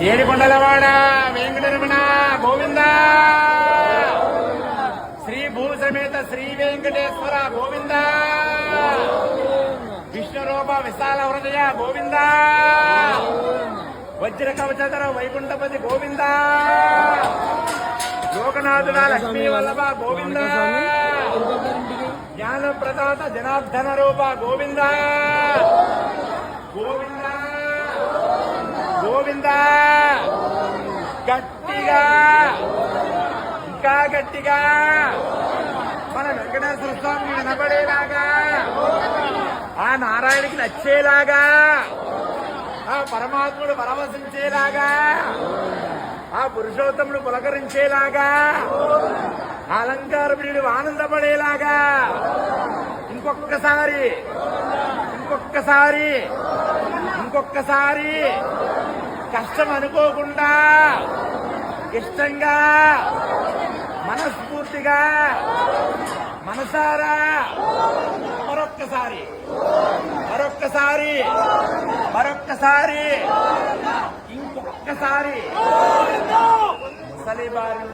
ఏడుకొండలవాడ వెంకటరమణ గోవింద. శ్రీ భూసమేత శ్రీ వెంకటేశ్వర గోవింద. విష్ణురూప విశాల హృదయ గోవింద. వజ్ర కవచధర వైకుంఠపతి గోవింద. లోకనాథుడ లక్ష్మీ వల్లభ గోవింద. జ్ఞాన ప్రదాత జనార్దన రూప గోవింద. గోవింద గోవింద. గట్టిగా ఇంకా గట్టిగా మన వెంకటేశ్వర స్వామికి వినపడేలాగా, ఆ నారాయణకి నచ్చేలాగా, ఆ పరమాత్ముడు పరవశించేలాగా, ఆ పురుషోత్తముడు పులకరించేలాగా, అలంకారపుడు ఆనందపడేలాగా ఇంకొక్కసారి ఇంకొక్కసారి ఇంకొక్కసారి కష్టం అనుకోకుండా ఇష్టంగా మనస్ఫూర్తిగా మనసారా మరొక్కసారి మరొక్కసారి మరొక్కసారి ఇంకొక్కసారి సలిబారి